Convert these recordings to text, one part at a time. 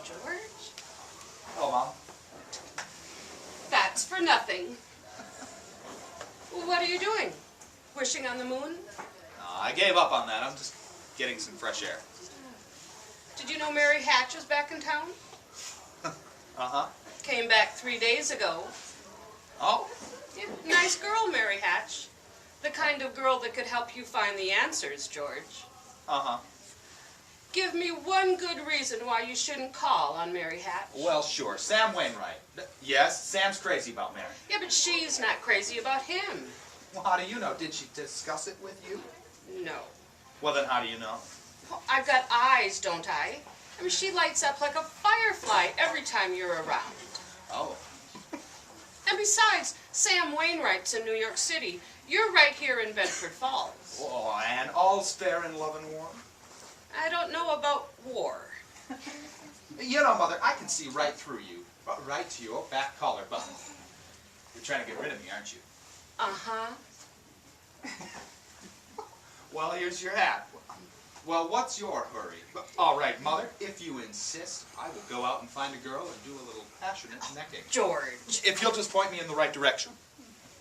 George. Hello, Mom. That's for nothing. What are you doing? Wishing on the moon? I gave up on that. I'm just getting some fresh air. Did you know Mary Hatch is back in town? Uh-huh. Came back 3 days ago. Oh? Yeah, nice girl, Mary Hatch. The kind of girl that could help you find the answers, George. Uh-huh. Give me one good reason why you shouldn't call on Mary Hatch. Well, sure. Sam Wainwright. Yes, Sam's crazy about Mary. Yeah, but she's not crazy about him. Well, how do you know? Did she discuss it with you? No. Well, then how do you know? Well, I've got eyes, don't I? I mean, she lights up like a firefly every time you're around. Oh. And besides, Sam Wainwright's in New York City. You're right here in Bedford Falls. Oh, and all's fair in love and war? I don't know about war. You know, Mother, I can see right through you. Right to your back collar button. You're trying to get rid of me, aren't you? Uh-huh. Well, here's your hat. Well, what's your hurry? All right, Mother, if you insist, I will go out and find a girl and do a little passionate necking. George. If you'll just point me in the right direction.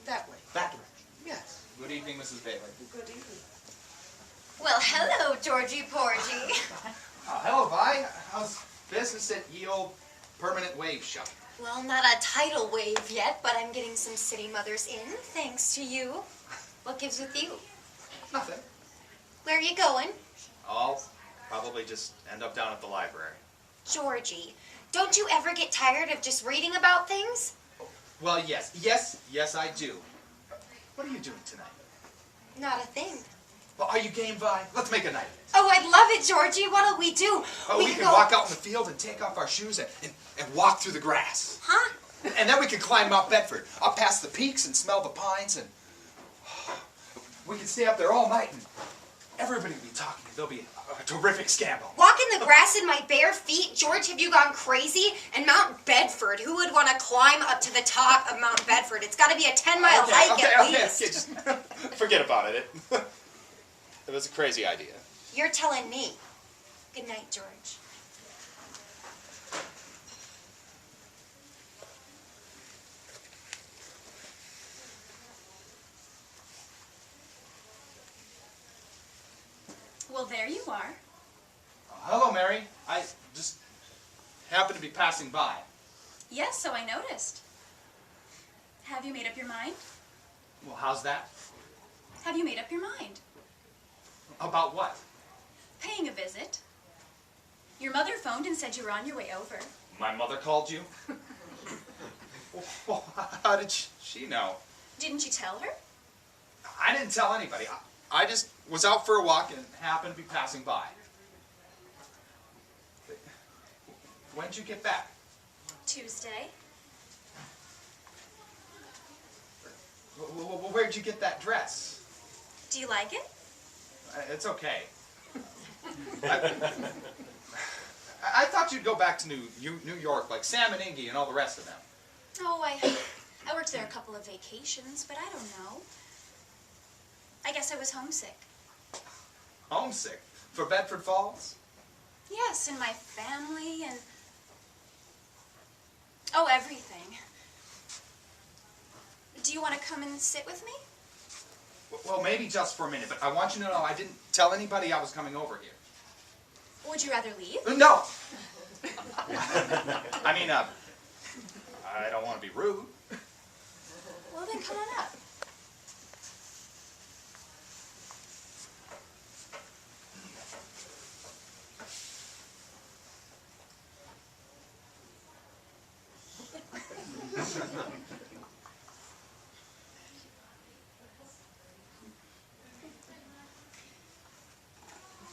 That way. That direction. Yes. Good evening, Mrs. Bailey. Good evening. Well, hello, Georgie Porgy. Hello, Vi. How's business at ye old permanent wave shop? Well, not a tidal wave yet, but I'm getting some city mothers in, thanks to you. What gives with you? Nothing. Where are you going? I'll probably just end up down at the library. Georgie, don't you ever get tired of just reading about things? Well, yes, I do. What are you doing tonight? Not a thing. Well, are you game, Vi? Let's make a night of it. Oh, I'd love it, Georgie. What'll we do? Oh, we can walk out in the field and take off our shoes and walk through the grass. Huh? And then we can climb Mount Bedford, up past the peaks and smell the pines, and we can stay up there all night, and everybody will be talking. There'll be a terrific scandal. Walk in the grass in my bare feet? George, have you gone crazy? And Mount Bedford, who would want to climb up to the top of Mount Bedford? It's got to be a 10-mile hike at least. Okay, just forget about it. It was a crazy idea. You're telling me. Good night, George. Well, there you are. Hello, Mary. I just happened to be passing by. Yes, so I noticed. Have you made up your mind? Well, how's that? Have you made up your mind? About what? Paying a visit. Your mother phoned and said you were on your way over. My mother called you? Well, how did she know? Didn't you tell her? I didn't tell anybody. I just was out for a walk and happened to be passing by. When'd you get back? Tuesday. Where'd you get that dress? Do you like it? It's okay. I thought you'd go back to New York like Sam and Ingy and all the rest of them. Oh, I worked there a couple of vacations, but I don't know. I guess I was homesick. Homesick? For Bedford Falls? Yes, and my family and... oh, everything. Do you want to come and sit with me? Well, maybe just for a minute, but I want you to know I didn't tell anybody I was coming over here. Would you rather leave? No! I mean, I don't want to be rude. Well, then come on up.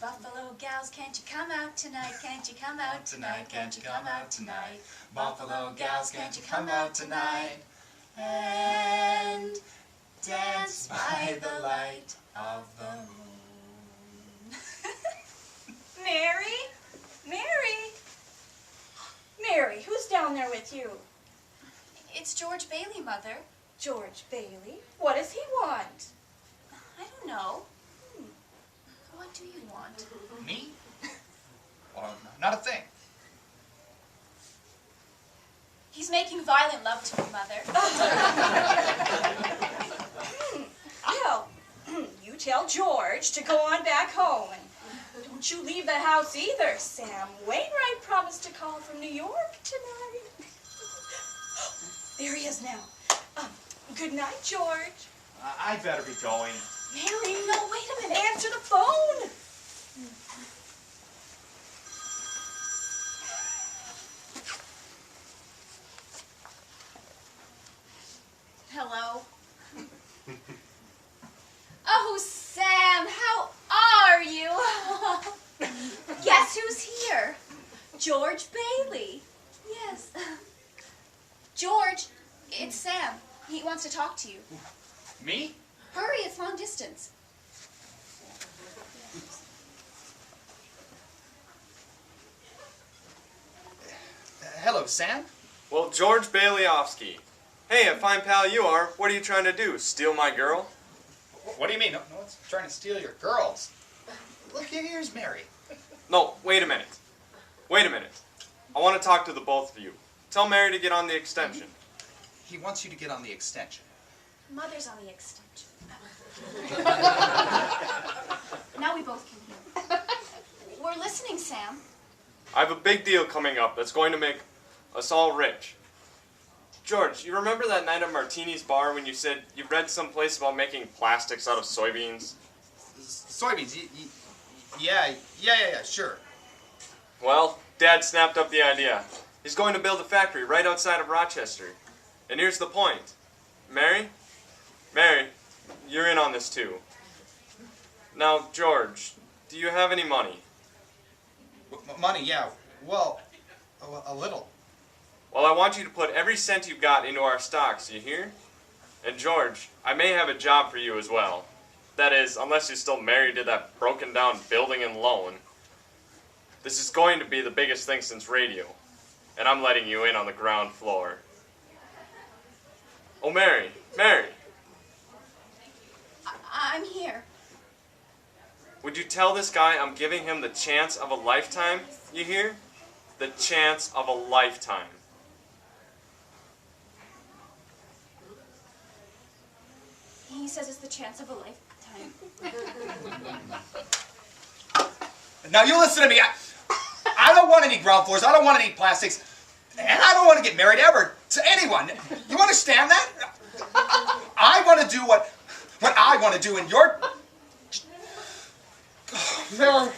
Buffalo gals, can't you come out tonight? Can't you come out tonight? Can't you come out tonight? Buffalo gals, can't you come out tonight? And dance by the light of the moon. Mary? Mary? Mary, who's down there with you? It's George Bailey, Mother. George Bailey? What does he want? I don't know. What do you want? Me? Well, not a thing. making violent love to me, Mother. Well, you tell George to go on back home. And don't you leave the house either. Sam Wainwright promised to call from New York tonight. There he is now. Good night, George. I better be going. Mary, no, wait a minute. Answer the phone. Hello. Oh, Sam, how are you? Guess who's here? George Bailey. Yes. George, it's Sam. He wants to talk to you. Me? Hurry, it's long distance. Hello, Sam. Well, George Baileyovsky. Hey, a fine pal you are. What are you trying to do? Steal my girl? What do you mean? No one's trying to steal your girls. Look, here's Mary. No, wait a minute. Wait a minute. I want to talk to the both of you. Tell Mary to get on the extension. He wants you to get on the extension. Mother's on the extension. Now we both can hear. We're listening, Sam. I have a big deal coming up that's going to make us all rich. George, you remember that night at Martini's bar when you said you read someplace about making plastics out of soybeans? Soybeans? Yeah, sure. Well, Dad snapped up the idea. He's going to build a factory right outside of Rochester. And here's the point. Mary, you're in on this too. Now, George, do you have any money? Money, yeah. Well, a little. Well, I want you to put every cent you've got into our stocks, you hear? And George, I may have a job for you as well. That is, unless you're still married to that broken down building and loan. This is going to be the biggest thing since radio. And I'm letting you in on the ground floor. Oh, Mary. I'm here. Would you tell this guy I'm giving him the chance of a lifetime, you hear? The chance of a lifetime. He says it's the chance of a lifetime. Now you listen to me. I don't want any ground floors. I don't want any plastics. And I don't want to get married ever to anyone. You understand that? I want to do what I want to do, and you're... Mary.